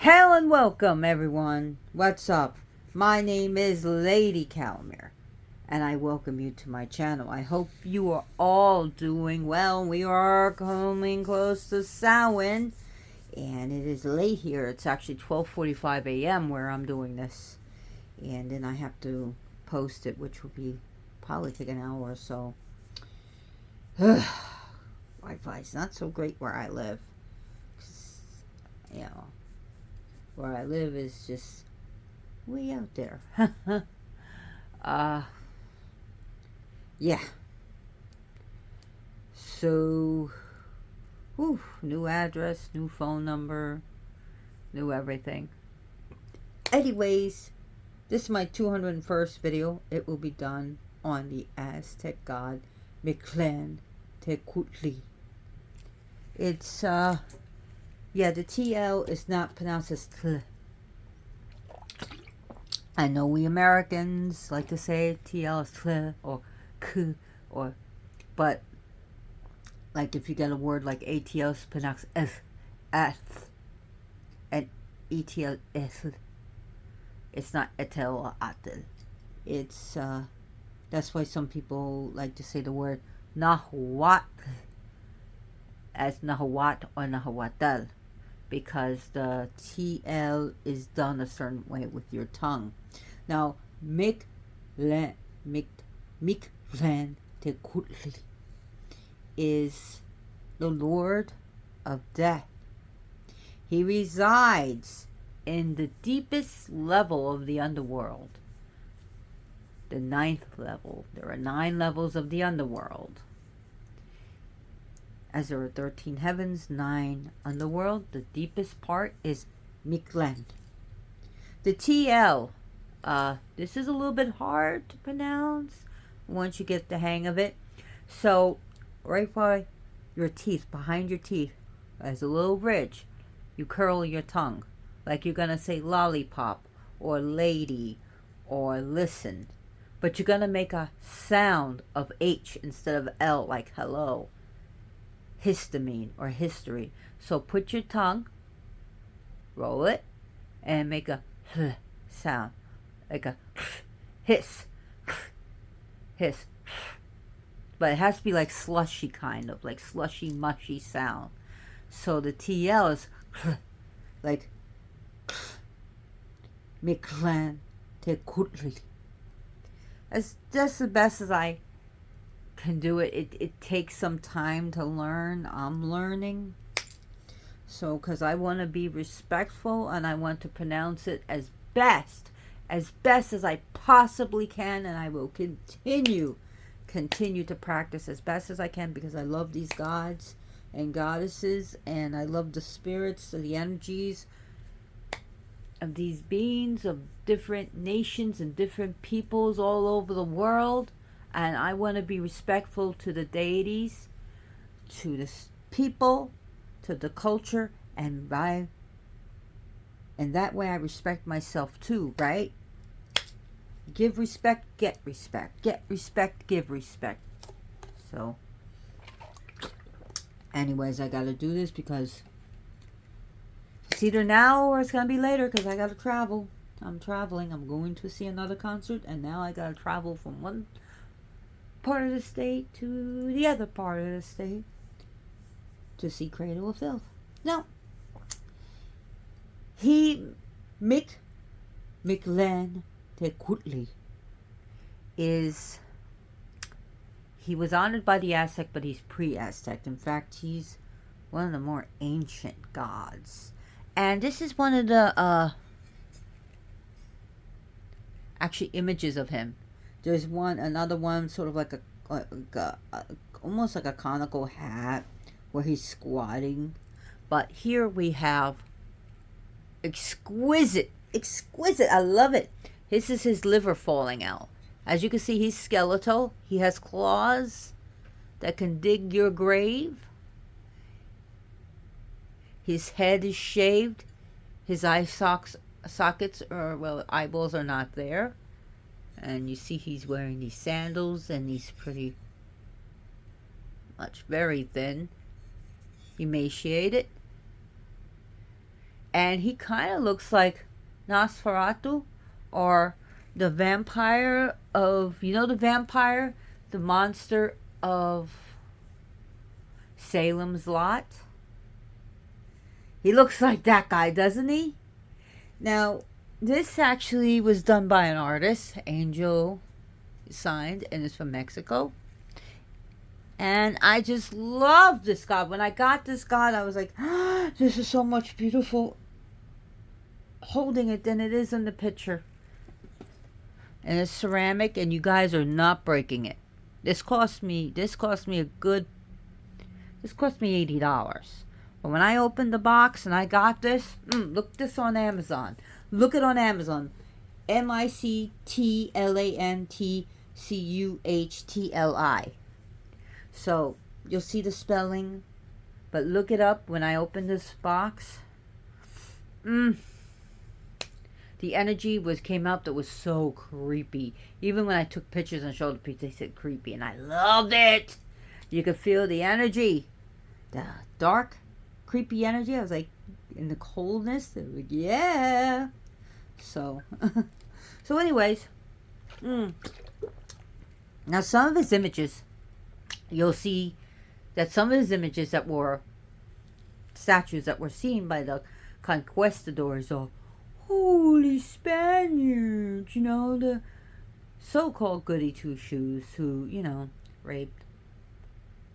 Hello and welcome, everyone. What's up? My name is Lady Calamere, and I welcome you to my channel. I hope you are all doing well. We are coming close to Samhain, and it is late here. It's actually 12:45 a.m. where I'm doing this, and then I have to post it, which will be probably take an hour or so. Wi-Fi is not so great where I live. You know, where I live is just way out there. Yeah. So, new address, new phone number, new everything. Anyways, this is my 201st video. It will be done on the Aztec god Mictlantecuhtli. It's, yeah, the TL is not pronounced as tl. I know we Americans like to say TL is tl or k or, but like if you get a word like ATL is pronounced s, and ETL is, it's not etel or atel. It's that's why some people like to say the word nahuatl as nahuat or nahuatl, because the TL is done a certain way with your tongue. Now, Mictlantecuhtli is the Lord of Death. He resides in the deepest level of the underworld, the 9th level. There are 9 levels of the underworld. As there are 13 heavens, 9 underworld, the deepest part is Mictlan. The TL, this is a little bit hard to pronounce once you get the hang of it. So, right by your teeth, behind your teeth, as a little ridge, you curl your tongue. Like you're going to say lollipop, or lady, or listen. But you're going to make a sound of H instead of L, like hello. Histamine or history. So put your tongue, roll it, and make a sound, like a hiss, hiss. But it has to be like slushy, kind of like slushy, mushy sound. So the TL is like Mictlantecuhtli. That's just the best as I can do it. It takes some time to learn. I'm learning. So, because I want to be respectful and I want to pronounce it as best as I possibly can, and I will continue to practice as best as I can, because I love these gods and goddesses, and I love the spirits, the energies of these beings of different nations and different peoples all over the world. And I want to be respectful to the deities, to the people, to the culture, and that way I respect myself too, right? Give respect, get respect. Get respect, give respect. So, anyways, I gotta do this because it's either now or it's gonna be later, because I gotta travel. I'm traveling. I'm going to see another concert, and now I gotta travel from one part of the state to the other part of the state to see Cradle of Filth. Now, Mictlantecuhtli he was honored by the Aztec, but he's pre-Aztec. In fact, he's one of the more ancient gods. And this is one of the actually images of him. There's another one, sort of like almost like a conical hat, where he's squatting. But here we have exquisite. I love it. This is his liver falling out. As you can see, he's skeletal. He has claws that can dig your grave. His head is shaved. His eye sockets, or well, eyeballs are not there. And you see he's wearing these sandals, and he's pretty much very thin, emaciated. And he kind of looks like Nosferatu, or the vampire of, you know, the vampire, the monster of Salem's Lot. He looks like that guy, doesn't he? Now, this actually was done by an artist, Angel signed, and it's from Mexico. And I just love this god. When I got this god, I was like, ah, this is so much beautiful holding it than it is in the picture. And it's ceramic, and you guys are not breaking it. This cost me $80. But when I opened the box and I got this, look this on Amazon. Look it on Amazon. Mictlantecuhtli. So you'll see the spelling, but look it up when I open this box. The energy came out that was so creepy. Even when I took pictures and showed the people, they said creepy, and I loved it. You could feel the energy, the dark, creepy energy. I was like, in the coldness, like, yeah. So, so anyways, now some of his images, you'll see that some of his images that were statues that were seen by the conquistadors, or holy Spaniards, you know, the so-called goody two-shoes who, you know, raped,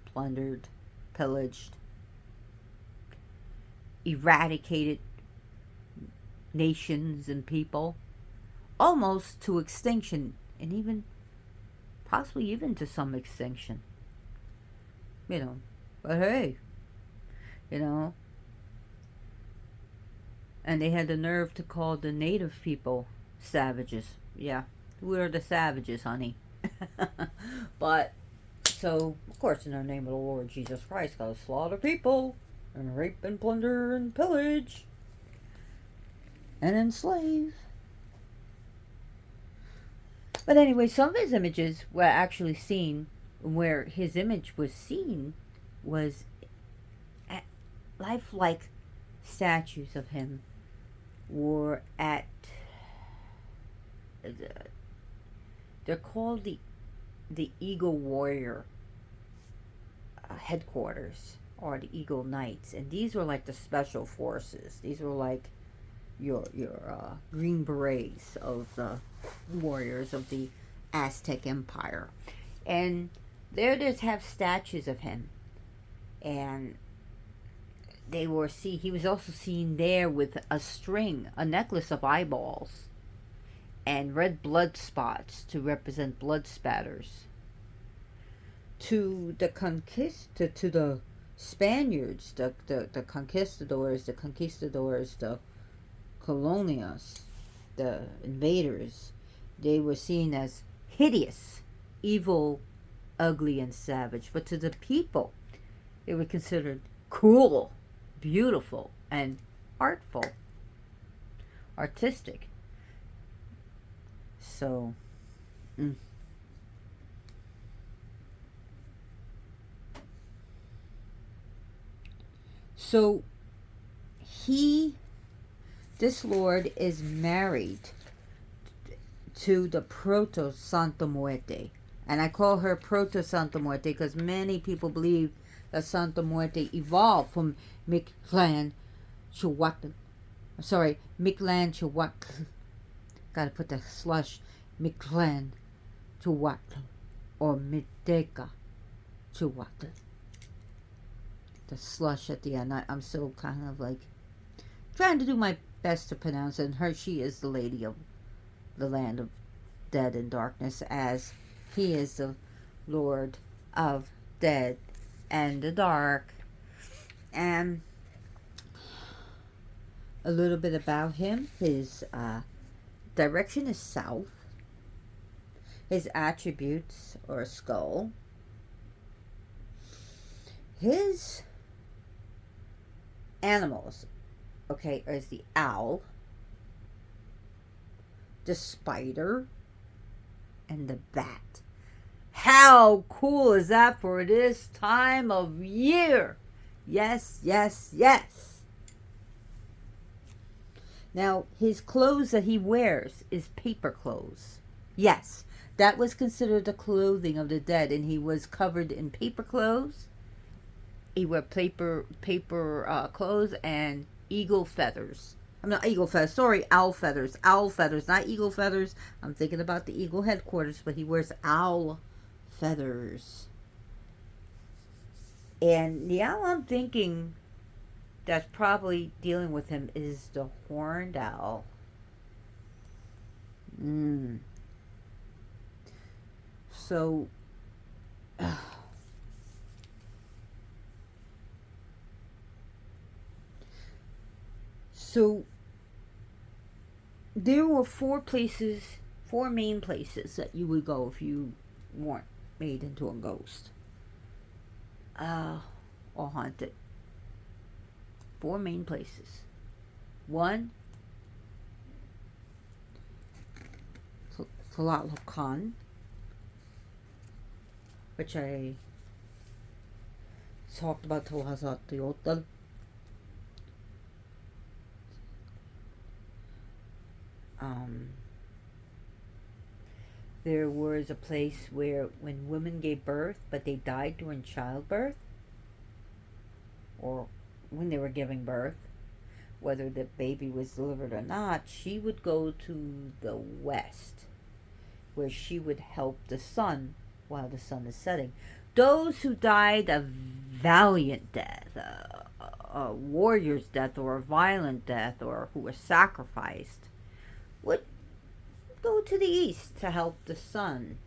plundered, pillaged, eradicated nations and people almost to extinction, and even possibly even to some extinction, you know. But hey, you know, and they had the nerve to call the native people savages. Yeah, we're the savages, honey. But so of course, in the name of the Lord Jesus Christ, gotta slaughter people and rape and plunder and pillage and enslave. But anyway, some of his images were actually seen, where his image was seen was at lifelike statues of him were at they're called the Eagle Warrior headquarters, or the Eagle Knights, and these were like the special forces. These were like your green berets of the warriors of the Aztec Empire, and there just have statues of him, and he was also seen there with a necklace of eyeballs and red blood spots to represent blood spatters. To the Spaniards, the conquistadors, the colonials, the invaders, they were seen as hideous, evil, ugly, and savage. But to the people, they were considered cool, beautiful, and artful, artistic. So, so this Lord is married to the Proto Santa Muerte. And I call her Proto Santa Muerte because many people believe that Santa Muerte evolved from Mictlantecuhtli. Gotta put the slush. Mictlantecuhtli or Mictlantecuhtli. The slush at the end. I'm still kind of like trying to do my best to pronounce it. And she is the lady of the land of dead and darkness, as he is the Lord of dead and the dark. And a little bit about him. His direction is south. His attributes are a skull. His animals, is the owl, the spider, and the bat. How cool is that for this time of year? Yes, yes, yes. Now, his clothes that he wears is paper clothes. Yes, that was considered the clothing of the dead, and he was covered in paper clothes. He wore paper clothes and eagle feathers. I'm not eagle feathers. Sorry, owl feathers. Owl feathers, not eagle feathers. I'm thinking about the eagle headquarters, but he wears owl feathers. And the owl I'm thinking that's probably dealing with him is the horned owl. So, so there were four main places that you would go if you weren't made into a ghost. Or haunted. Four main places. One, Tlalocan, which I talked about Tlalocan. There was a place where when women gave birth, but they died during childbirth, or when they were giving birth, whether the baby was delivered or not, she would go to the west, where she would help the sun while the sun is setting. Those who died a valiant death, a warrior's death, or a violent death, or who were sacrificed, would go to the east to help the sun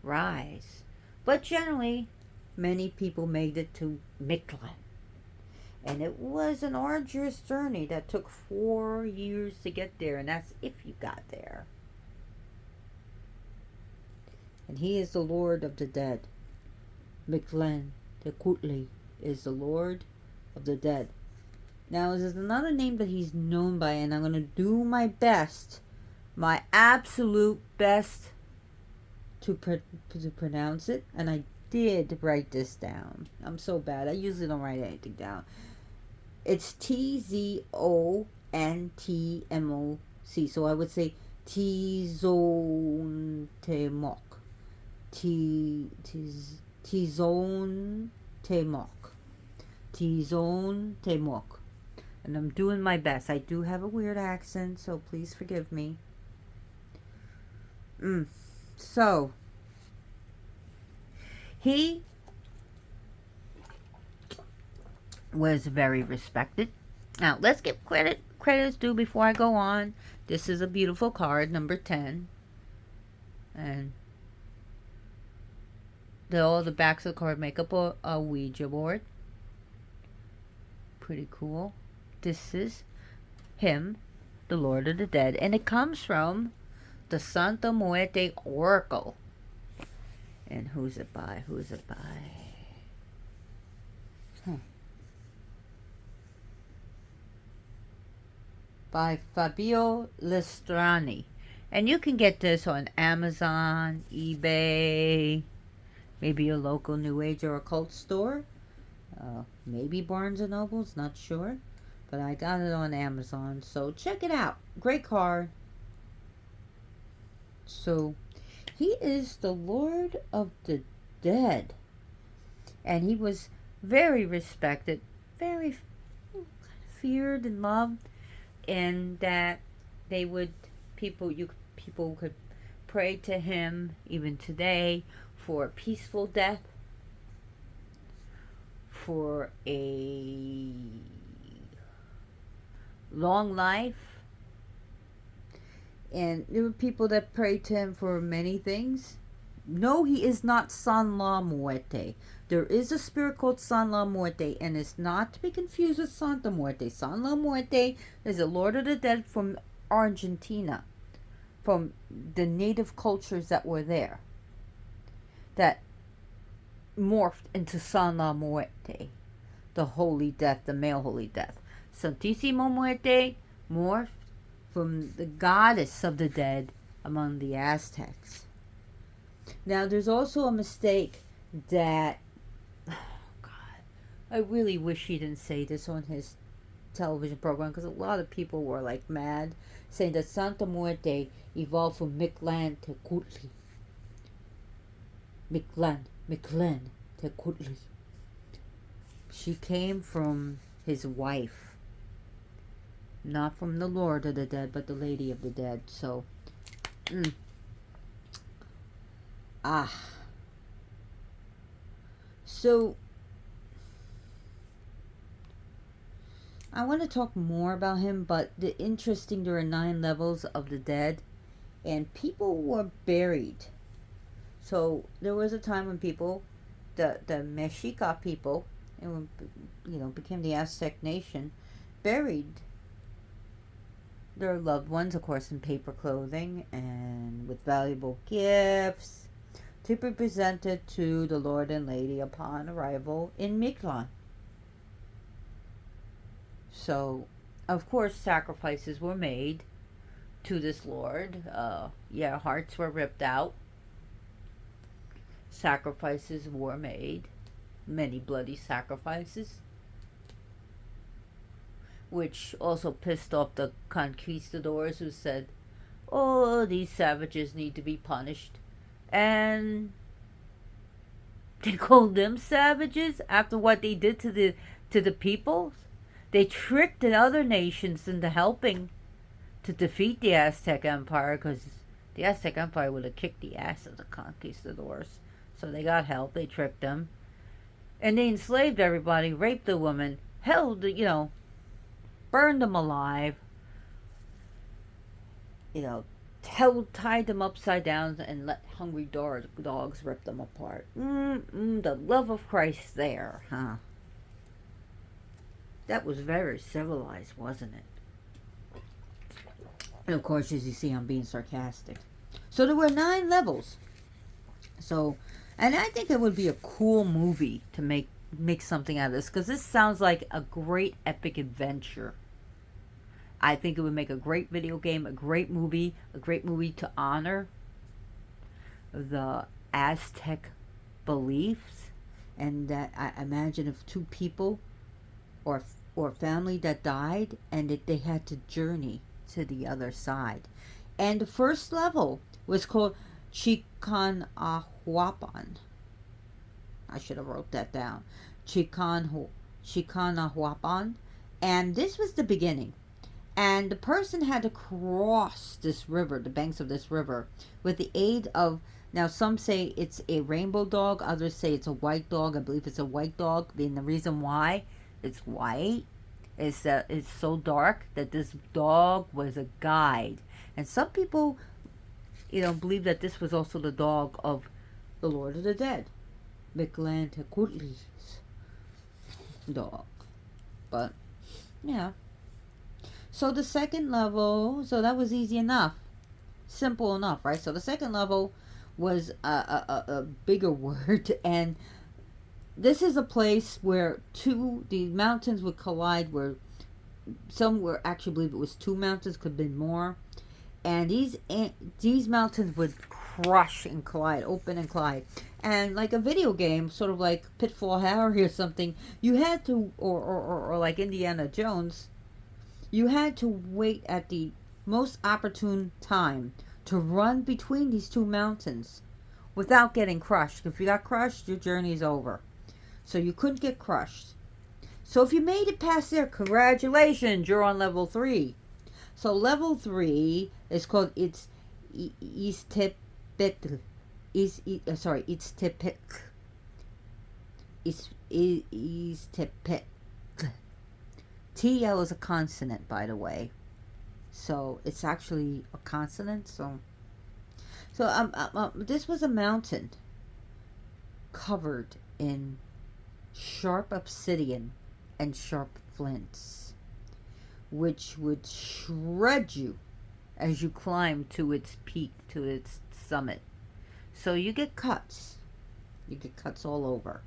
rise. But generally, many people made it to Mictlan. And it was an arduous journey that took 4 years to get there, and that's if you got there. And he is the Lord of the dead. Mictlantecuhtli is the Lord of the dead. Now, there's another name that he's known by, and I'm going to do my best, my absolute best to pronounce it. And I did write this down. I'm so bad. I usually don't write anything down. It's Tzontmoc. So I would say Tzontmoc. Tzontmoc. And I'm doing my best. I do have a weird accent, so please forgive me. So, he was very respected. Now, let's give credits due before I go on. This is a beautiful card, number 10. And all the backs of the card make up a Ouija board. Pretty cool. This is him, the Lord of the Dead, and it comes from the Santa Muerte Oracle. And who's it by? By Fabio Lestrani. And you can get this on Amazon, eBay, maybe your local New Age or occult store. Maybe Barnes & Noble's, not sure. But I got it on Amazon, so check it out. Great card. So, he is the Lord of the Dead. And he was very respected, very feared and loved. And that people could pray to him even today for a peaceful death, for a long life. And there were people that prayed to him for many things. No, he is not San La Muerte. There is a spirit called San La Muerte, and it's not to be confused with Santa Muerte. San La Muerte is a Lord of the Dead from Argentina, from the native cultures that were there, that morphed into San La Muerte, the Holy Death, the male Holy Death. Santísimo Muerte morphed from the goddess of the dead among the Aztecs. Now, there's also a mistake that, oh God, I really wish he didn't say this on his television program because a lot of people were like mad, saying that Santa Muerte evolved from Mictlantecuhtli. Mictlantecuhtli. She came from his wife, not from the Lord of the Dead, but the Lady of the Dead. So, ah, so I want to talk more about him, but the interesting, there are 9 levels of the dead, and people were buried. So there was a time when people, the Mexica people, and became the Aztec nation, buried their loved ones, of course, in paper clothing and with valuable gifts to be presented to the Lord and Lady upon arrival in Mictlan. So, of course, sacrifices were made to this Lord. Hearts were ripped out. Sacrifices were made. Many bloody sacrifices. Which also pissed off the conquistadors, who said, oh, these savages need to be punished. And they called them savages after what they did to the peoples. They tricked the other nations into helping to defeat the Aztec Empire, because the Aztec Empire would have kicked the ass of the conquistadors. So they got help. They tricked them. And they enslaved everybody, raped the women, held, burned them alive, tied them upside down and let hungry dogs rip them apart. The love of Christ there, huh? That was very civilized, wasn't it? And of course, as you see, I'm being sarcastic. So there were 9 levels. So, and I think it would be a cool movie to make something out of this, because this sounds like a great epic adventure. I think it would make a great video game, a great movie to honor the Aztec beliefs. And that, I imagine, if 2 people or family that died, and that they had to journey to the other side. And the first level was called Chicanahuapan. I should have wrote that down. Chicanahuapan. And this was the beginning. And the person had to cross this river, the banks of this river, with the aid of, now some say it's a rainbow dog, others say it's a white dog. I believe it's a white dog. And the reason why it's white is that it's so dark that this dog was a guide. And some people, believe that this was also the dog of the Lord of the Dead, Mictlantecuhtli's dog. But, yeah. So the second level, so that was easy enough. Simple enough, right? So the second level was a bigger word, and this is a place where the mountains would collide, where some were actually believe it was 2 mountains, could have been more. And these mountains would crush and collide, open and collide. And like a video game, sort of like Pitfall Harry or something, you had to, or like Indiana Jones, you had to wait at the most opportune time to run between these 2 mountains without getting crushed. If you got crushed, your journey's over. So you couldn't get crushed. So if you made it past there, congratulations, you're on level 3. So level 3 is called Iztepetl. Iztepetl. TL is a consonant, by the way. So it's actually a consonant. So this was a mountain covered in sharp obsidian and sharp flints, which would shred you as you climb to its peak, to its summit. So you get cuts. You get cuts all over.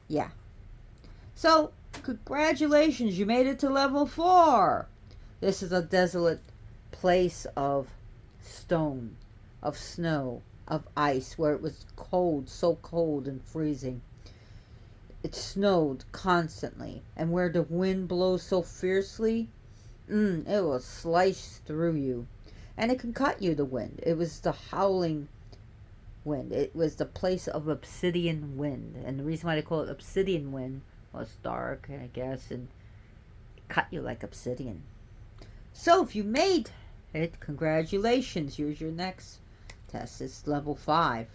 Yeah. So, congratulations, you made it to level 4. This is a desolate place of stone, of snow, of ice, where it was cold, so cold and freezing. it snowed constantly, and where the wind blows so fiercely, it will slice through you. And it can cut you, the wind. It was the howling wind. It was the place of obsidian wind. And the reason why they call it obsidian wind was dark, I guess, and it cut you like obsidian. So if you made it, congratulations. Here's your next test. It's level 5.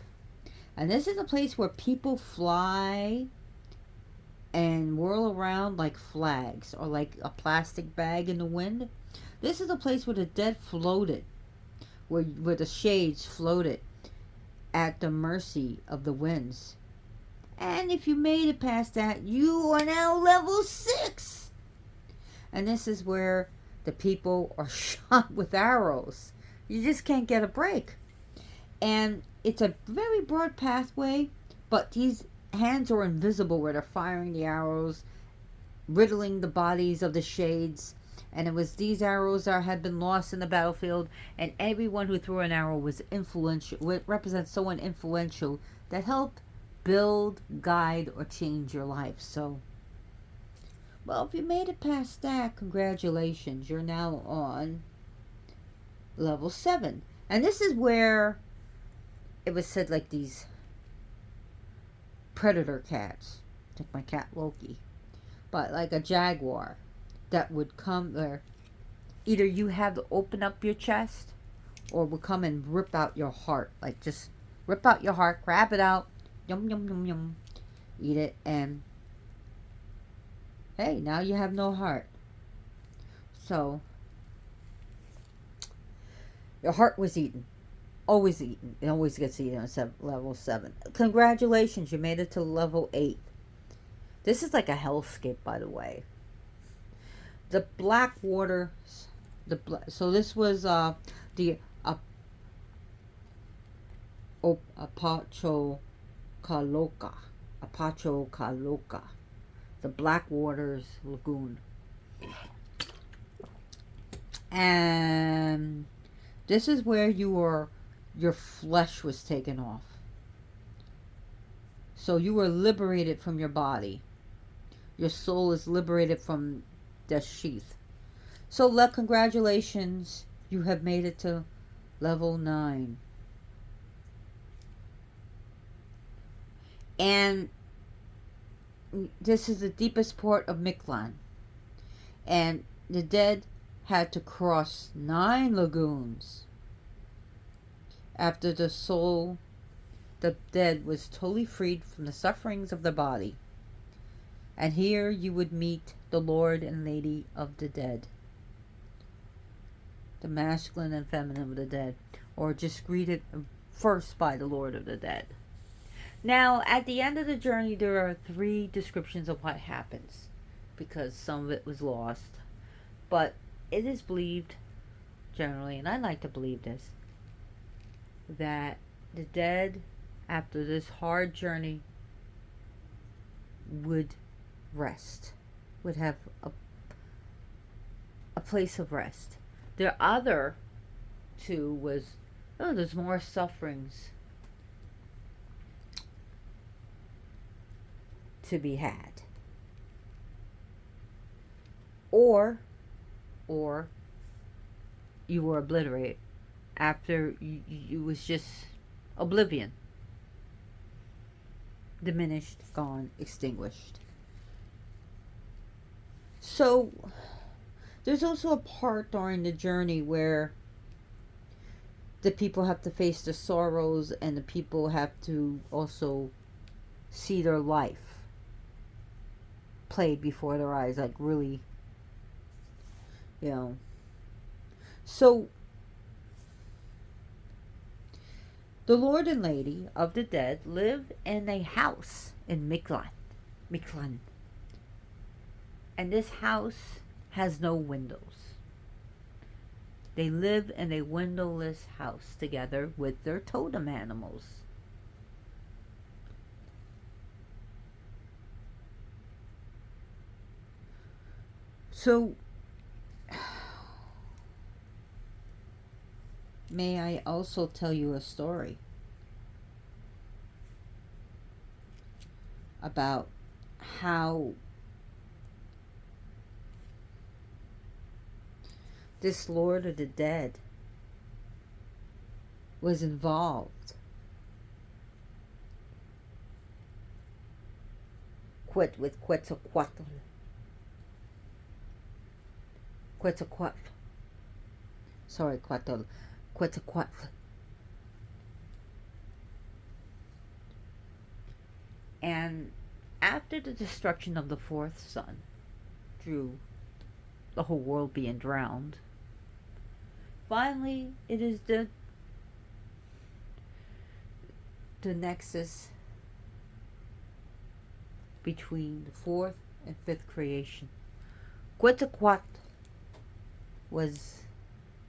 And this is a place where people fly and whirl around like flags or like a plastic bag in the wind. This is a place where the dead floated, where the shades floated at the mercy of the winds. And if you made it past that, you are now level 6. And this is where the people are shot with arrows. You just can't get a break. And it's a very broad pathway, but these hands are invisible where they're firing the arrows, riddling the bodies of the shades. And it was these arrows that had been lost in the battlefield, and everyone who threw an arrow was influential. It represents someone influential that helped build, guide, or change your life. So, well, if you made it past that, congratulations. You're now on level 7. And this is where it was said like these predator cats, like my cat Loki, but like a jaguar that would come there. Either you have to open up your chest or will come and rip out your heart. Like just rip out your heart, grab it out, yum, yum, yum, yum, eat it, and hey, now you have no heart. So, your heart was eaten. Always eaten. It always gets eaten on level 7. Congratulations, you made it to level 8. This is like a hellscape, by the way. The black waters, so this was the Apacho Kaloka, the Black Waters Lagoon. And this is where your flesh was taken off. So you were liberated from your body. Your soul is liberated from the sheath. So congratulations, you have made it to level 9. And this is the deepest port of Mictlan. And the dead had to cross 9 lagoons after the dead was totally freed from the sufferings of the body. And here you would meet the Lord and Lady of the dead, the masculine and feminine of the dead, or just greeted first by the Lord of the dead. Now, at the end of the journey, there are 3 descriptions of what happens, because some of it was lost. But it is believed, generally, and I like to believe this, that the dead, after this hard journey, would rest, would have a place of rest. The other 2 was, there's more sufferings to be had. Or you were obliterated after you was just oblivion, diminished, gone, extinguished. So there's also a part during the journey where the people have to face the sorrows, and the people have to also see their life played before their eyes, like really, So the Lord and Lady of the dead live in a house in Mictlan. And this house has no windows. They live in a windowless house together with their totem animals. So, may I also tell you a story about how this Lord of the Dead was involved with Quetzalcoatl. Sorry, Quetzalcoatl. And after the destruction of the fourth sun, through the whole world being drowned, finally it is the nexus between the fourth and fifth creation. Quetzalcoatl was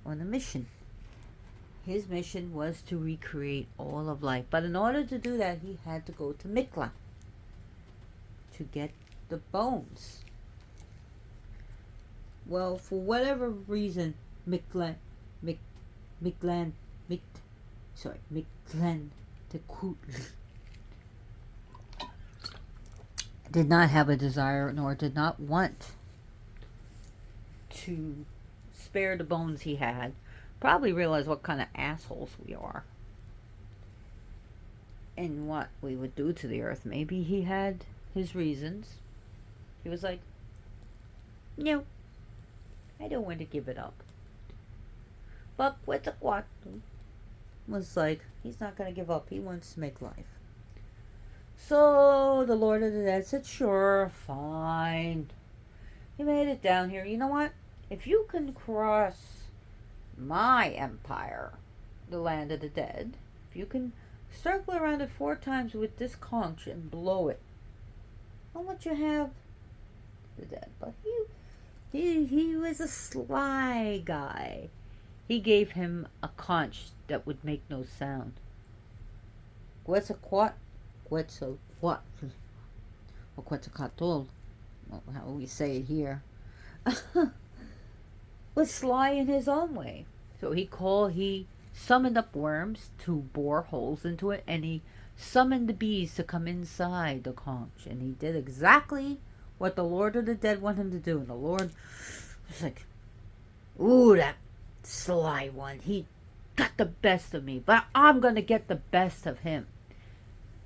on a mission. His mission was to recreate all of life. But in order to do that, he had to go to Mictlan to get the bones. Well, for whatever reason, Mictlantecuhtli did not have a desire nor did not want to spare the bones he had. Probably realized what kind of assholes we are and what we would do to the earth. Maybe he had his reasons. He was like, no, I don't want to give it up. But Quetzalcoatl was like, he's not going to give up. He wants to make life. So the Lord of the Dead said, sure, fine. He made it down here. You know what? If you can cross my empire, the land of the dead, if you can circle around it 4 times with this conch and blow it, I'll let you have the dead. But he was a sly guy. He gave him a conch that would make no sound. Quetzalcoatl, or Quetzalcoatl, how we say it here, was sly in his own way. So he summoned up worms to bore holes into it, and he summoned the bees to come inside the conch, and he did exactly what the Lord of the Dead wanted him to do. And the Lord was like, ooh, that sly one, he got the best of me, but I'm gonna get the best of him.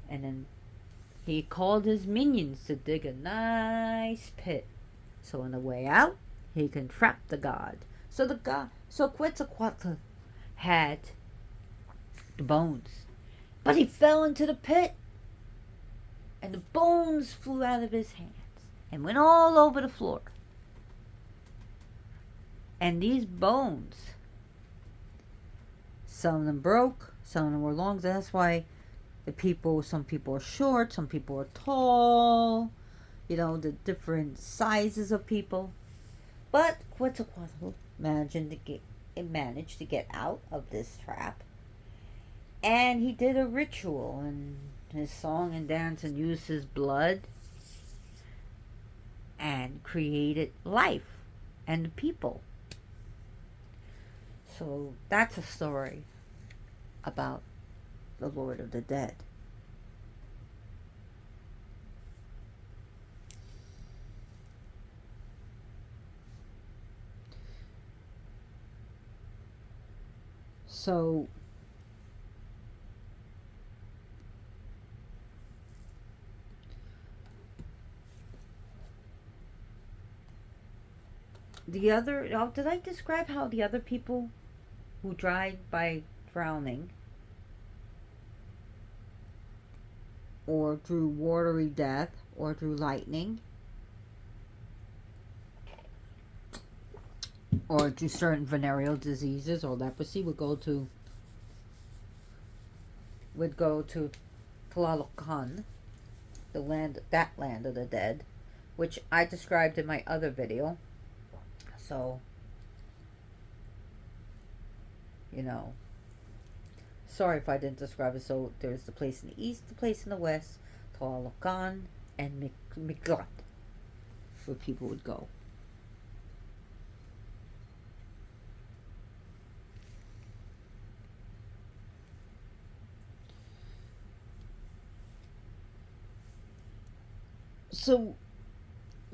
And then he called his minions to dig a nice pit, so on the way out he can trap the god. So Quetzalcoatl had the bones, but he fell into the pit, and the bones flew out of his hands and went all over the floor. And these bones, some of them broke, some of them were long. That's why some people are short, some people are tall, the different sizes of people. But Quetzalcoatl managed to get out of this trap. And he did a ritual and his song and dance and used his blood and created life and people. So that's a story about the Lord of the Dead. So did I describe how the other people who died by drowning or through watery death or through lightning or through certain venereal diseases or leprosy would go to Tlalocan, that land of the dead, which I described in my other video. So, sorry if I didn't describe it. So there's the place in the east, the place in the west, Tlalocan and Mictlan, where people would go. So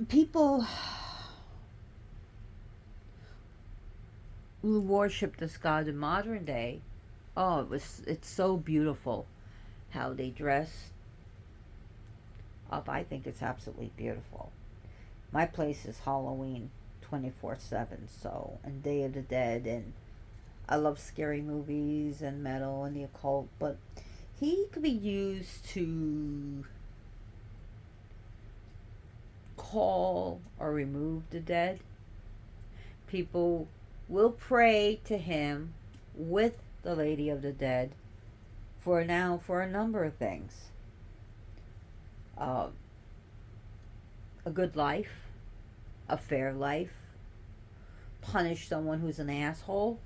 people who worship this god in modern day, oh, it's so beautiful how they dress up. I think it's absolutely beautiful. My place is Halloween 24/7, so, and Day of the Dead, and I love scary movies and metal and the occult, but he could be used to call or remove the dead. People will pray to him with the Lady of the Dead for a number of things. Uh, a good life, a fair life, punish someone who's an asshole,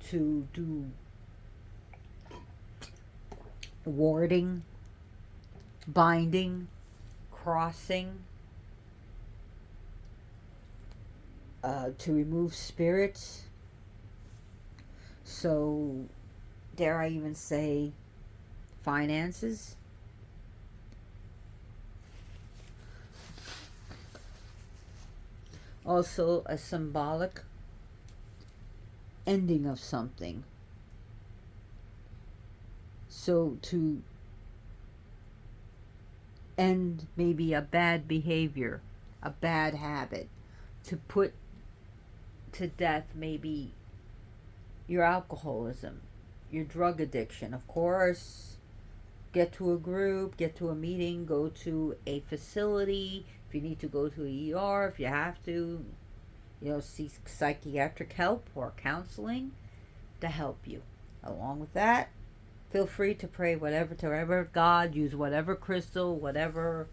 to do warding, binding, crossing, to remove spirits. So, dare I even say, finances. Also, a symbolic ending of something. So, to end maybe a bad behavior, a bad habit, to put to death maybe your alcoholism, your drug addiction. Of course, get to a group, get to a meeting, go to a facility. If you need to go to a ER, if you have to, seek psychiatric help or counseling to help you. Along with that, feel free to pray whatever God, use whatever crystal, whatever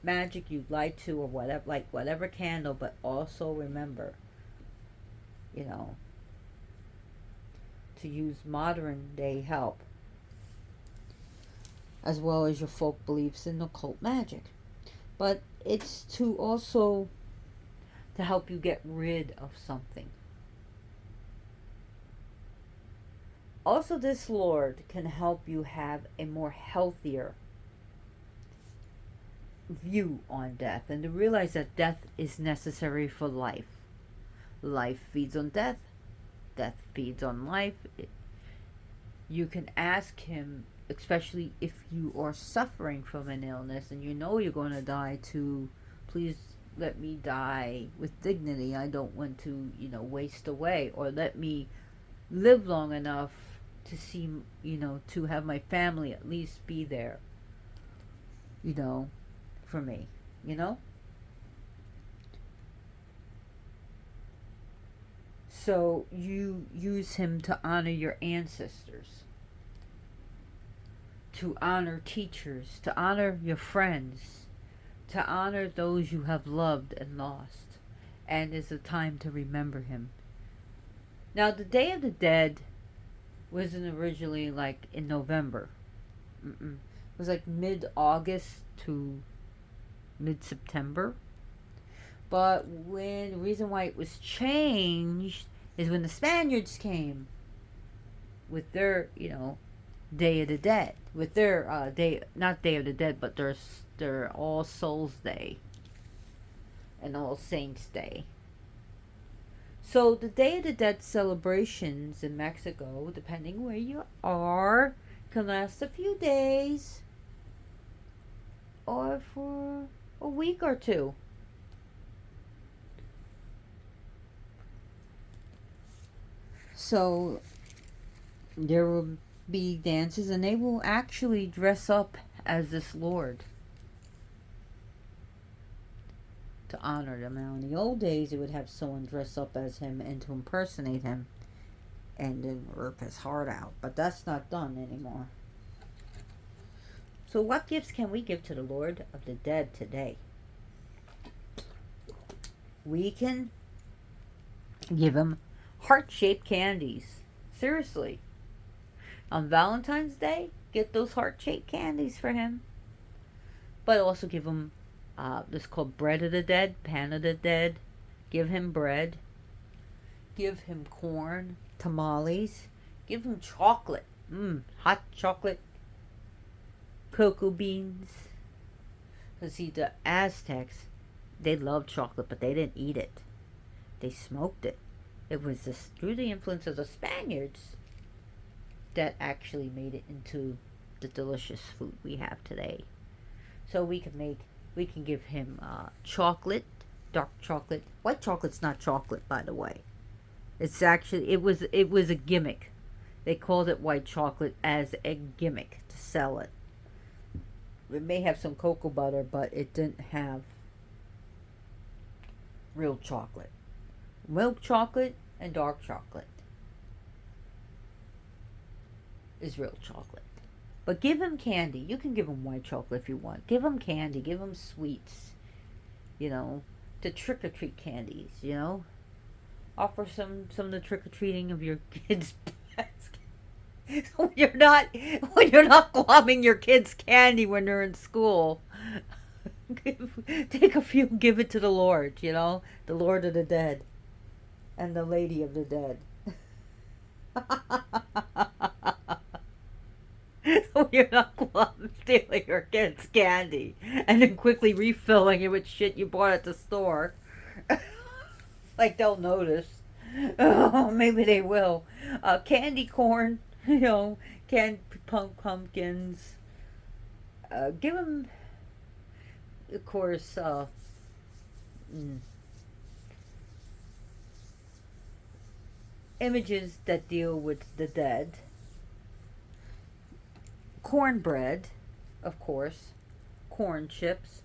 magic you'd like to, or whatever candle, but also remember, to use modern day help, as well as your folk beliefs in occult magic. But it's to also to help you get rid of something. Also, this Lord can help you have a more healthier view on death, and to realize that death is necessary for life. Life feeds on death. Death feeds on life. You can ask him, especially if you are suffering from an illness and you know you're going to die, to please let me die with dignity. I don't want to, waste away, or let me live long enough to see, to have my family at least be there, for me, So you use him to honor your ancestors, to honor teachers, to honor your friends, to honor those you have loved and lost. And it's a time to remember him. Now, the Day of the Dead wasn't originally like in November. It was like mid-August to mid-September. But the reason why it was changed is when the Spaniards came with their, Day of the Dead, with their not Day of the Dead, but their All Souls Day and All Saints Day. So the Day of the Dead celebrations in Mexico, depending where you are, can last a few days or for a week or two. So there will be dances, and they will actually dress up as this Lord to honor them. Now, in the old days, it would have someone dress up as him and to impersonate him and then rip his heart out. But that's not done anymore. So what gifts can we give to the Lord of the Dead today? We can give him heart-shaped candies. Seriously. On Valentine's Day, get those heart-shaped candies for him. But also give him this is called bread of the dead, pan of the dead. Give him bread. Give him corn, tamales. Give him chocolate. Hot chocolate. Cocoa beans. See, the Aztecs, they loved chocolate, but they didn't eat it. They smoked it. It was through the influence of the Spaniards that actually made it into the delicious food we have today. So we can give him chocolate, dark chocolate. White chocolate's not chocolate, by the way. It's actually it was a gimmick. They called it white chocolate as a gimmick to sell it. It may have some cocoa butter, but it didn't have real chocolate. Milk chocolate and dark chocolate is real chocolate. But give him candy. You can give him white chocolate if you want. Give him candy. Give him sweets. You know, the trick or treat candies. You know, offer some of the trick or treating of your kids' basket. So when you're not globbing your kids' candy when they're in school. Take a few and give it to the Lord. You know, the Lord of the dead, and the Lady of the dead. So you're not stealing your kids' candy and then quickly refilling it with shit you bought at the store. Like they'll notice. Oh, maybe they will. Candy corn, you know, canned pumpkins. Give them, of course, images that deal with the dead. Cornbread, of course. Corn chips.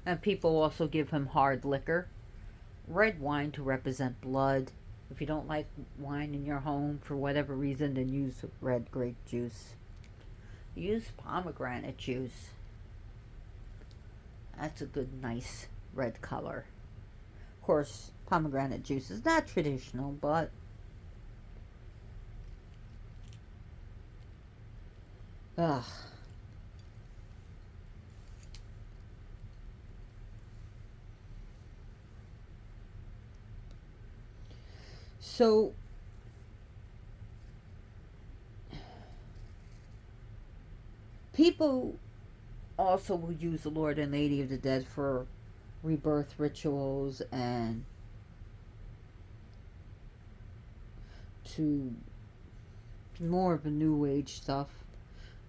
And people also give him hard liquor. Red wine to represent blood. If you don't like wine in your home for whatever reason, then use red grape juice. Use pomegranate juice. That's a good, nice red color. Of course, pomegranate juice is not traditional, but ugh. So people also will use the Lord and Lady of the Dead for rebirth rituals and to more of the New Age stuff,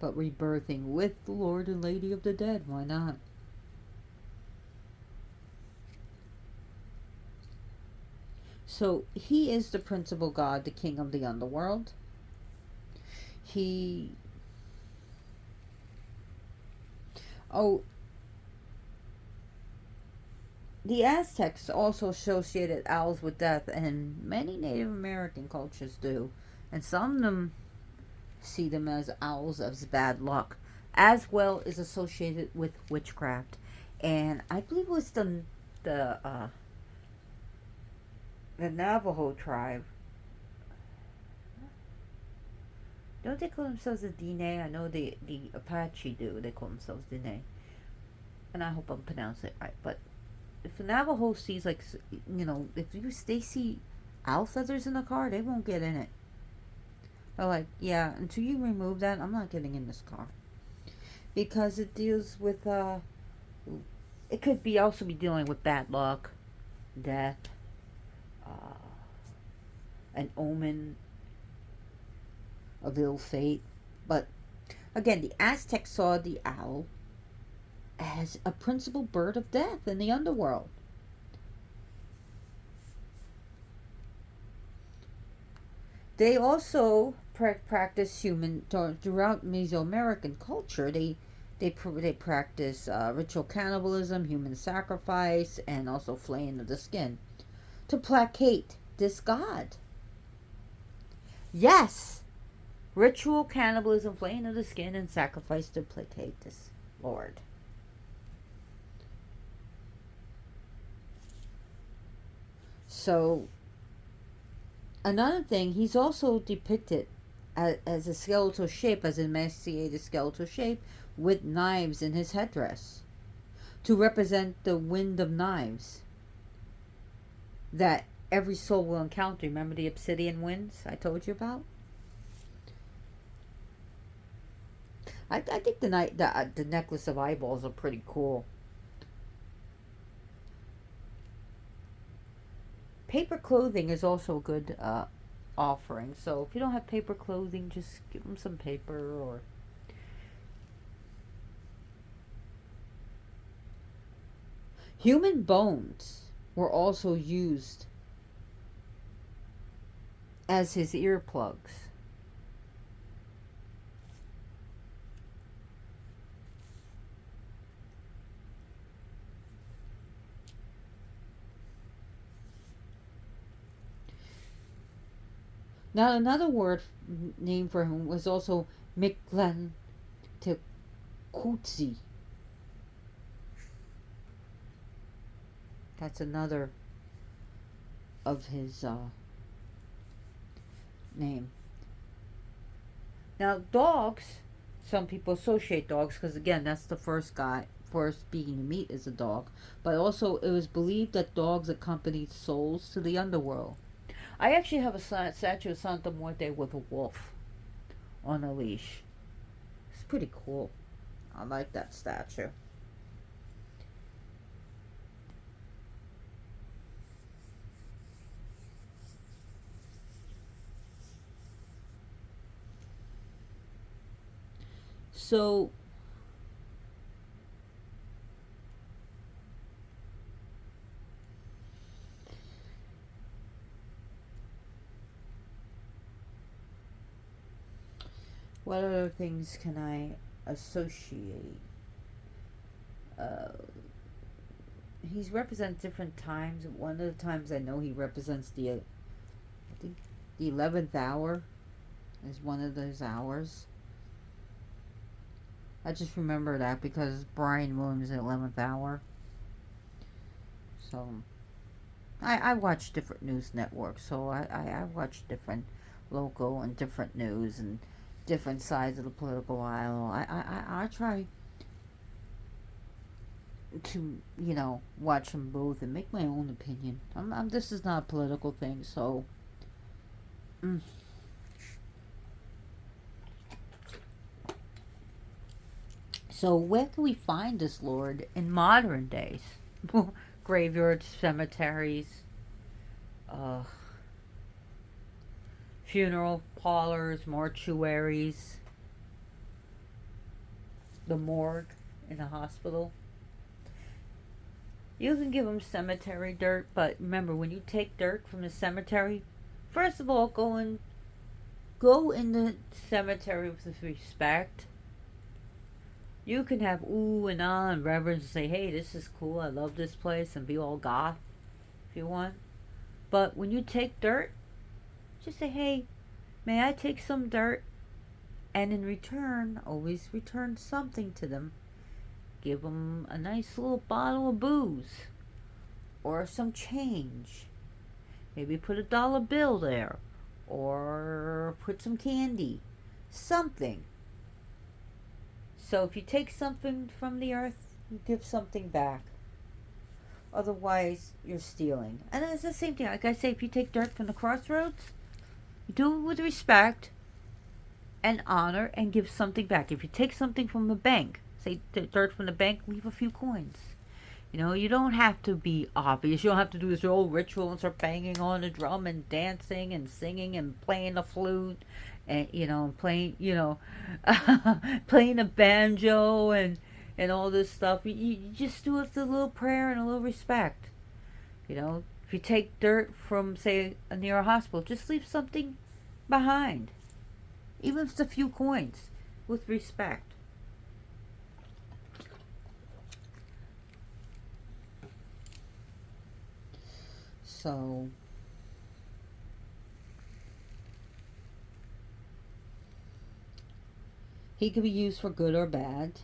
but rebirthing with the Lord and Lady of the Dead, why not? So he is the principal god, the king of the underworld. The Aztecs also associated owls with death, and many Native American cultures do. And some of them see them as owls as bad luck, as well as associated with witchcraft. And I believe it was the Navajo tribe. Don't they call themselves a Dene? I know the Apache do. They call themselves Dene. And I hope I'm pronouncing it right. But if the Navajo sees, like, you know, they see owl feathers in the car, they won't get in it. They're like, yeah, until you remove that, I'm not getting in this car. Because it deals with, it could be also be dealing with bad luck, death, an omen of ill fate. But again, the Aztecs saw the owl as a principal bird of death in the underworld. They also practice throughout Mesoamerican culture. They practice ritual cannibalism, human sacrifice, and also flaying of the skin to placate this god. Yes, ritual cannibalism, flaying of the skin, and sacrifice to placate this lord. So, another thing, he's also depicted as a skeletal shape, as an emaciated skeletal shape, with knives in his headdress, to represent the wind of knives that every soul will encounter. Remember the obsidian winds I told you about? I think the necklace of eyeballs are pretty cool. Paper clothing is also a good offering. So if you don't have paper clothing, just give them some paper. Or human bones were also used as his earplugs. Now, another word name for him was also Mictlantecuhtli. That's another of his name. Now, dogs. Some people associate dogs because again, that's the first being to meet is a dog. But also, it was believed that dogs accompanied souls to the underworld. I actually have a statue of Santa Muerte with a wolf on a leash. It's pretty cool. I like that statue. So, what other things can I associate? Uh, he's represents different times. One of the times I know he represents I think the 11th hour is one of those hours. I just remember that because Brian Williams at 11th hour. So I watch different news networks, so I watch different local and different news and different sides of the political aisle. I try to, watch them both and make my own opinion. This is not a political thing, so. Mm. So, where can we find this Lord in modern days? Graveyards, cemeteries, uh, funeral parlors, mortuaries, the morgue in a hospital. You can give them cemetery dirt, but remember when you take dirt from the cemetery, first of all, go in the cemetery with respect. You can have ooh and ah and reverence and say, hey, this is cool, I love this place, and be all goth if you want. But when you take dirt, just say, hey, may I take some dirt? And in return, always return something to them. Give them a nice little bottle of booze or some change. Maybe put a dollar bill there or put some candy. Something. So if you take something from the earth, you give something back. Otherwise, you're stealing. And it's the same thing. Like I say, if you take dirt from the crossroads, you do it with respect and honor and give something back. If you take something from the bank, say dirt from the bank, leave a few coins. You don't have to be obvious. You don't have to do this whole ritual and start banging on the drum and dancing and singing and playing the flute and playing playing a banjo and all this stuff. You just do it with a little prayer and a little respect. If you take dirt from say near a hospital, just leave something behind, even if it's a few coins, with respect. So he could be used for good or bad.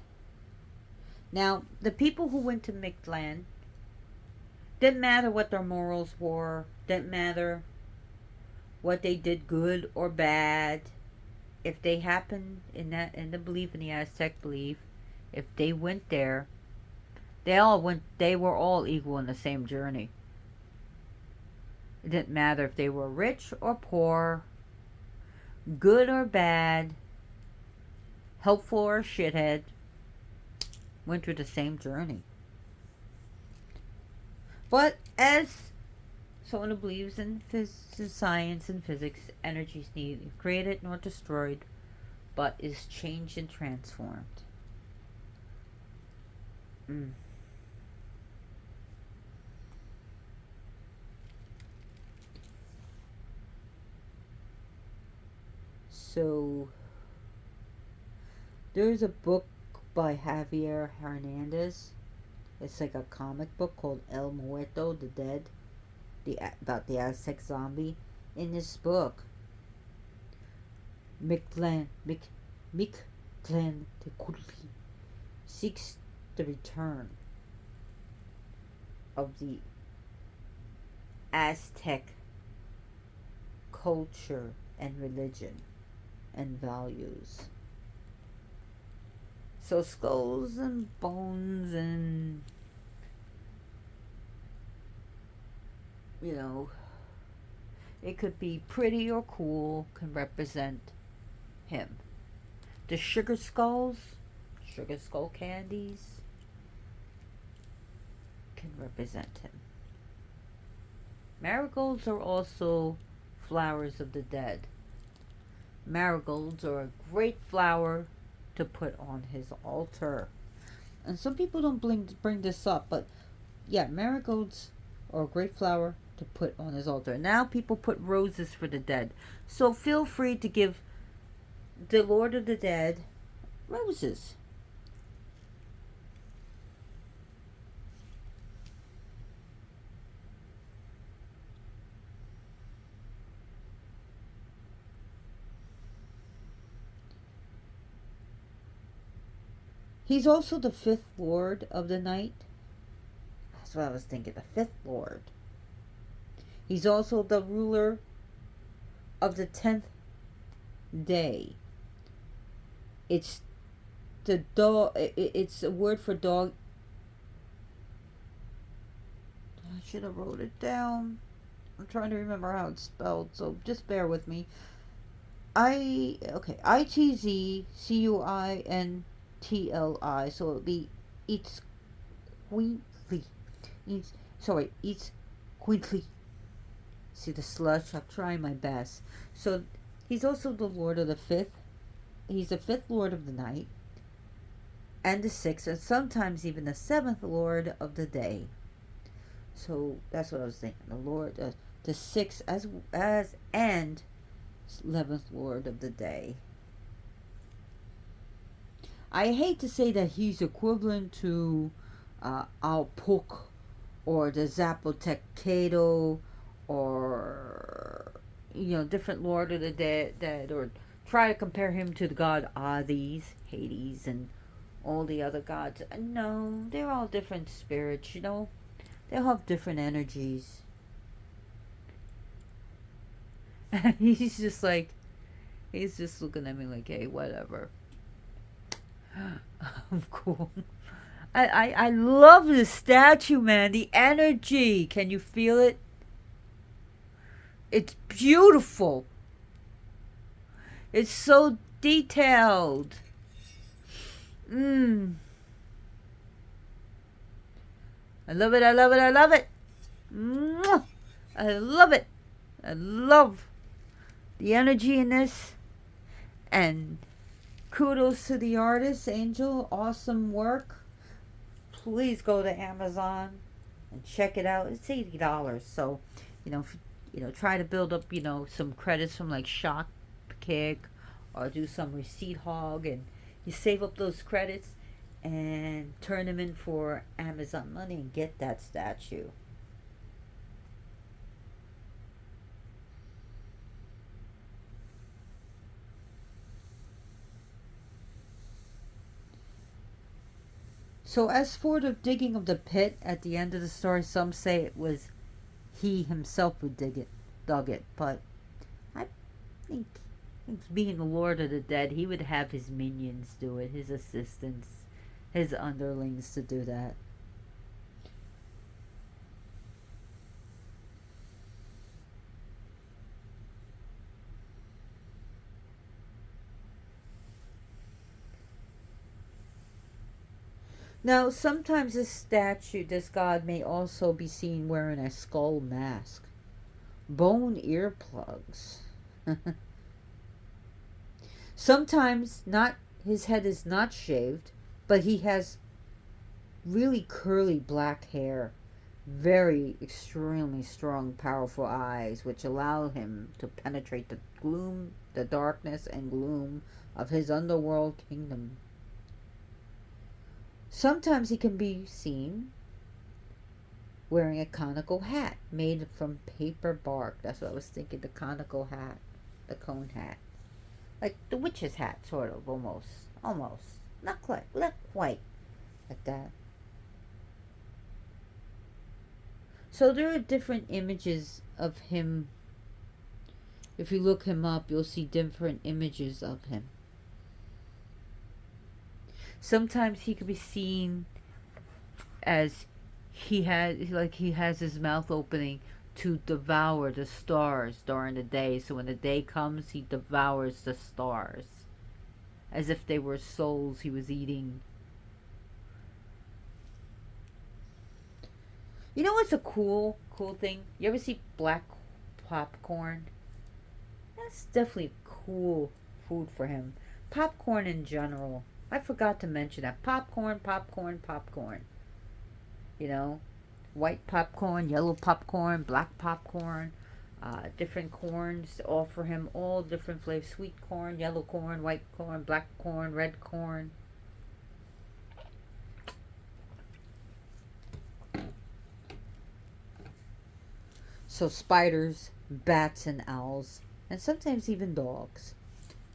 Now, the people who went to Mictlan, didn't matter what their morals were, didn't matter what they did good or bad. If they happened in the belief, in the Aztec belief, if they went there, they were all equal in the same journey. It didn't matter if they were rich or poor, good or bad. helpful or a shithead, went through the same journey. But as someone who believes in science and physics, energy is neither created nor destroyed, but is changed and transformed. Mm. So, there's a book by Javier Hernandez. It's like a comic book called El Muerto, the Dead, about the Aztec zombie. In this book, Mictlan, Mictlantecuhtli seeks the return of the Aztec culture and religion and values. So skulls and bones and, it could be pretty or cool, can represent him. The sugar skull candies, can represent him. Marigolds are also flowers of the dead. Marigolds are a great flower to put on his altar. And some people don't bring this up, but yeah, marigolds are a great flower to put on his altar. Now people put roses for the dead. So feel free to give the Lord of the Dead roses. He's also the fifth lord of the night. That's what I was thinking, the fifth lord. He's also the ruler of the 10th day. It's the dog. It's a word for dog. I should have wrote it down. I'm trying to remember how it's spelled, so just bear with me. Itzcuintli. So it would be Itzcuintli. Itzcuintli. See the slush? I'm trying my best. So he's also the lord of the fifth. He's the fifth lord of the night, and the sixth, and sometimes even the seventh lord of the day. So that's what I was thinking. The Lord, the sixth as and 11th Lord of the day. I hate to say that he's equivalent to Alpuk or the Zapotecado or different Lord of the Dead, or try to compare him to the god Hades, and all the other gods. No, they're all different spirits. They have different energies. And he's just looking at me like, hey, whatever. I'm cool. I love this statue, man. The energy. Can you feel it? It's beautiful. It's so detailed. I love it. I love it. I love it. I love it. I love the energy in this. And kudos to the artist, Angel. Awesome work. Please go to Amazon and check it out. It's $80. So, try to build up, some credits from like Shopkick, or do some Receipt Hog, and you save up those credits and turn them in for Amazon money and get that statue. So as for the digging of the pit at the end of the story, some say it was he himself who dug it, but I think being the Lord of the Dead, he would have his minions do it, his assistants, his underlings to do that. Now, sometimes this statue, this god, may also be seen wearing a skull mask, bone earplugs. Sometimes not his head is not shaved, but he has really curly black hair, very extremely strong, powerful eyes, which allow him to penetrate the gloom, the darkness and gloom of his underworld kingdom. Sometimes he can be seen wearing a conical hat made from paper bark. That's what I was thinking, the conical hat, the cone hat. Like the witch's hat, sort of, almost. Almost. Not quite like that. So there are different images of him. If you look him up, you'll see different images of him. Sometimes he could be seen as he has his mouth opening to devour the stars during the day. So when the day comes, he devours the stars as if they were souls he was eating. You know what's a cool thing? You ever see black popcorn? That's definitely cool food for him. Popcorn in general. I forgot to mention that. Popcorn. You know, white popcorn, yellow popcorn, black popcorn, different corns offer him all different flavors: sweet corn, yellow corn, white corn, black corn, red corn. So spiders, bats, and owls, and sometimes even dogs,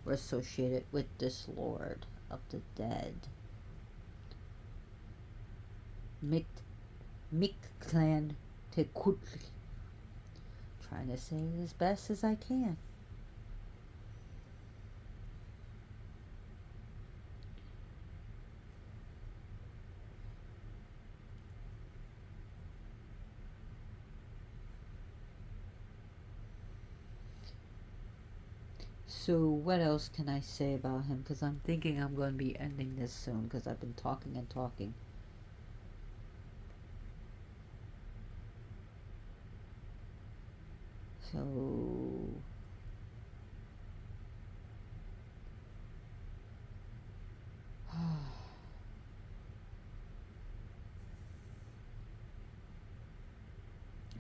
were associated with this lord of the dead. Mict- Mictlantecuhtli. Trying to say it as best as I can. So what else can I say about him? Because I'm thinking I'm going to be ending this soon because I've been talking and talking. So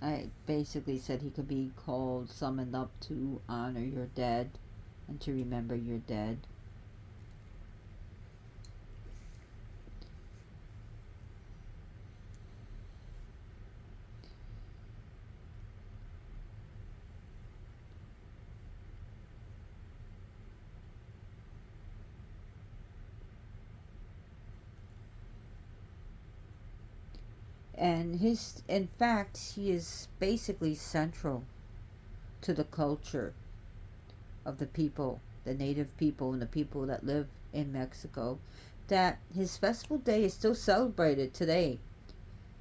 I basically said he could be called, summoned up to honor your dead and to remember your dead. And in fact, he is basically central to the culture of the people, the native people, and the people that live in Mexico. That his festival day is still celebrated today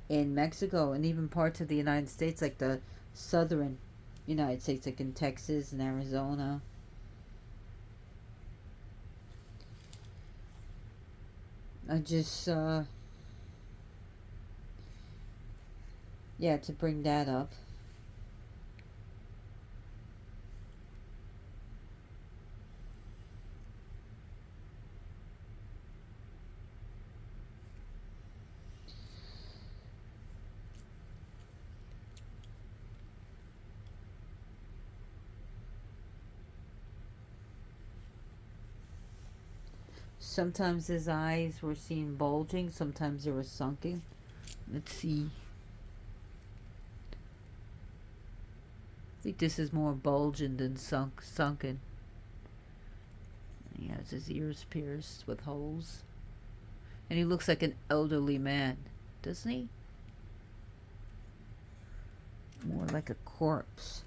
in Mexico and even parts of the United States, like the southern United States, like in Texas and Arizona. I just, yeah, to bring that up. Sometimes his eyes were seen bulging, sometimes they were sunken. Let's see. I think this is more bulging than sunken. He has his ears pierced with holes. And he looks like an elderly man, doesn't he? More like a corpse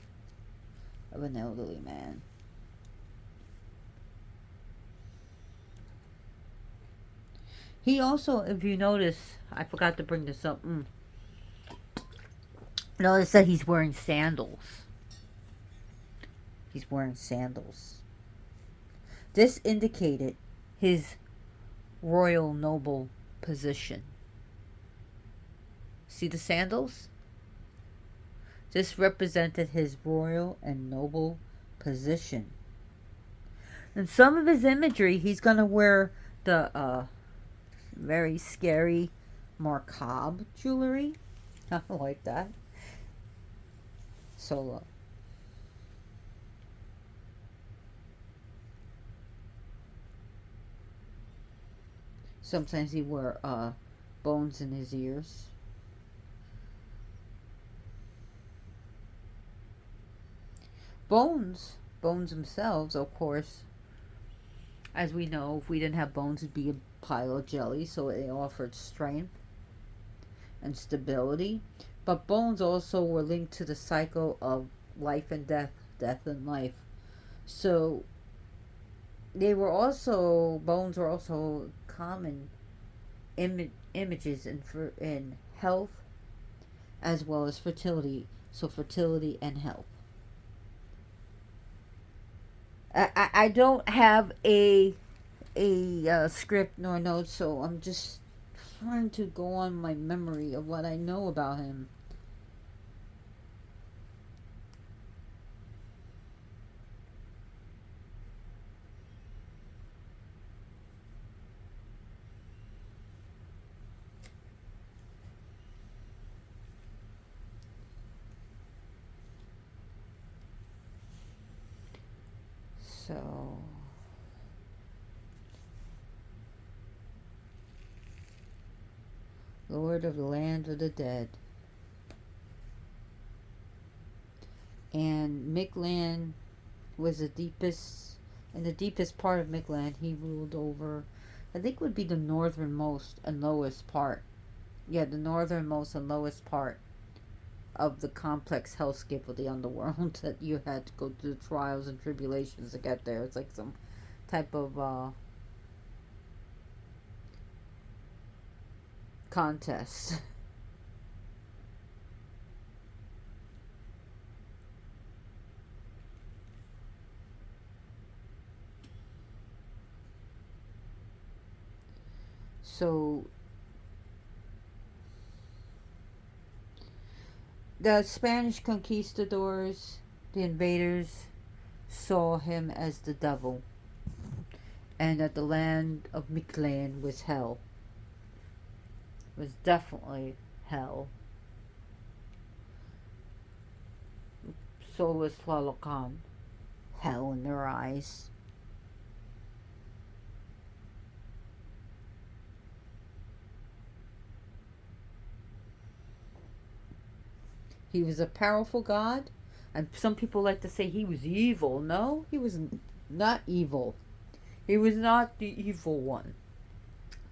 of an elderly man. He also, if you notice, I forgot to bring this up. Notice that he's wearing sandals. He's wearing sandals. This indicated his royal noble position. See the sandals? This represented his royal and noble position. In some of his imagery, he's going to wear the very scary, macabre jewelry. I like that. So, sometimes he wore bones in his ears. Bones themselves, of course, as we know, if we didn't have bones, it'd be a pile of jelly, so it offered strength and stability. But bones also were linked to the cycle of life and death, death and life. So bones were also common images in health as well as fertility. So fertility and health. I don't have a script nor notes, so I'm just trying to go on my memory of what I know about him. So, Lord of the land of the dead. And Mictlan was in the deepest part of Mictlan, he ruled over, I think would be the northernmost and lowest part. Yeah, the northernmost and lowest part of the complex hellscape of the underworld that you had to go through trials and tribulations to get there. It's like some type of contest. So the Spanish conquistadors, the invaders, saw him as the devil, and that the land of Mictlan was hell. Was definitely hell. So was Tlalocan. Hell in their eyes. He was a powerful god, and some people like to say he was evil. No, he was not evil. He was not the evil one.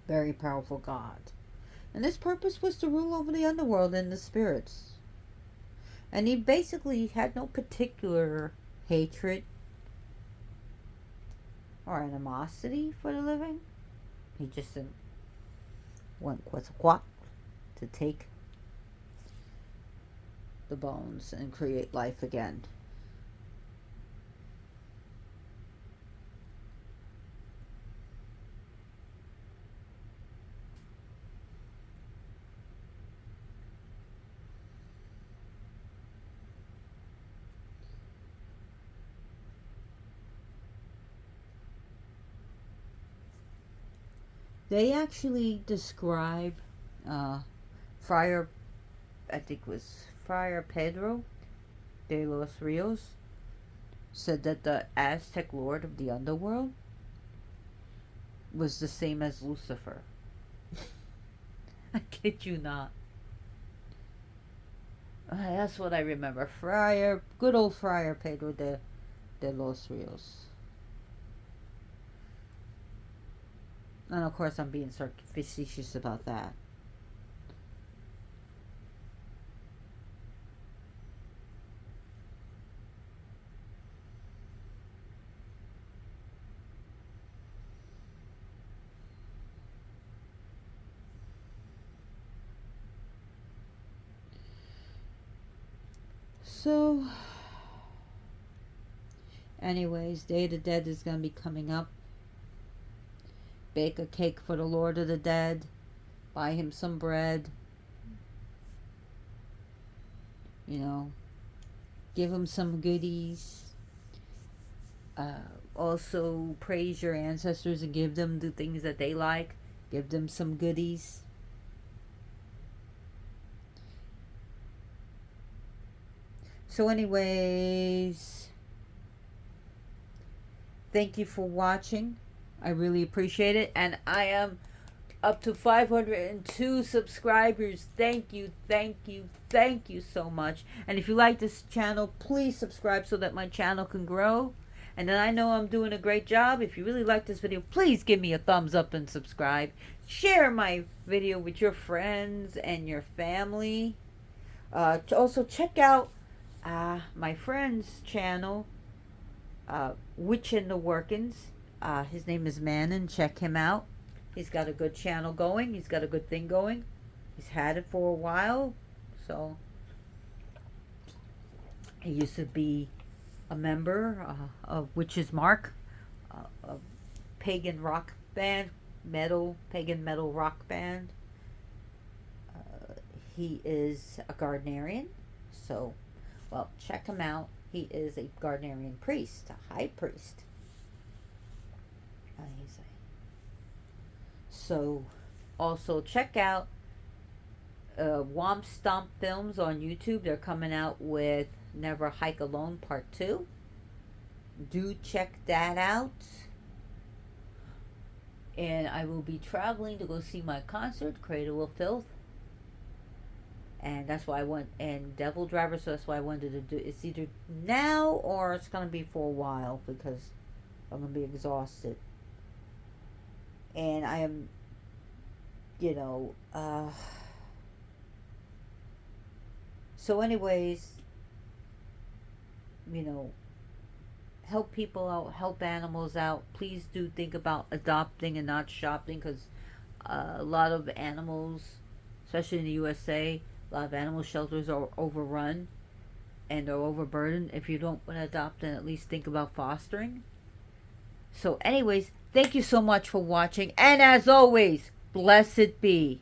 Very powerful god. And his purpose was to rule over the underworld and the spirits. And he basically had no particular hatred or animosity for the living. He just went Quetzalcoatl to take the bones and create life again. They actually describe Friar, I think it was Friar Pedro de los Rios, said that the Aztec lord of the underworld was the same as Lucifer. I kid you not. That's what I remember. Good old Friar Pedro de los Rios. And of course, I'm being facetious about that. So, anyways, Day of the Dead is going to be coming up. Bake a cake for the Lord of the Dead. buy him some bread, you know, give him some goodies. Also, praise your ancestors and give them the things that they like. Give them some goodies. So anyways, thank you for watching. I really appreciate it. And I am up to 502 subscribers. Thank you, thank you, thank you so much. And if you like this channel, please subscribe so that my channel can grow. And then I know I'm doing a great job. If you really like this video, please give me a thumbs up and subscribe. Share my video with your friends and your family. Also, check out my friend's channel, Witch in the Workings. His name is Manon. Check him out. He's got a good channel going. He's got a good thing going. He's had it for a while. So, he used to be a member of Witch's Mark, a pagan rock band, pagan metal rock band. He is a Gardnerian. So, well, check him out. He is a Gardnerian priest, a high priest. So, also check out Womp Stomp Films on YouTube. They're coming out with Never Hike Alone Part 2. Do check that out. And I will be traveling to go see my concert, Cradle of Filth. And that's why I went, and Devil Driver, so that's why I wanted to do, it's either now or it's going to be for a while because I'm going to be exhausted. And I am, so anyways, help people out, help animals out. Please do think about adopting and not shopping, because a lot of animals, especially in the USA, a lot of animal shelters are overrun and are overburdened. If you don't want to adopt, then at least think about fostering. So anyways, thank you so much for watching, and as always, blessed be.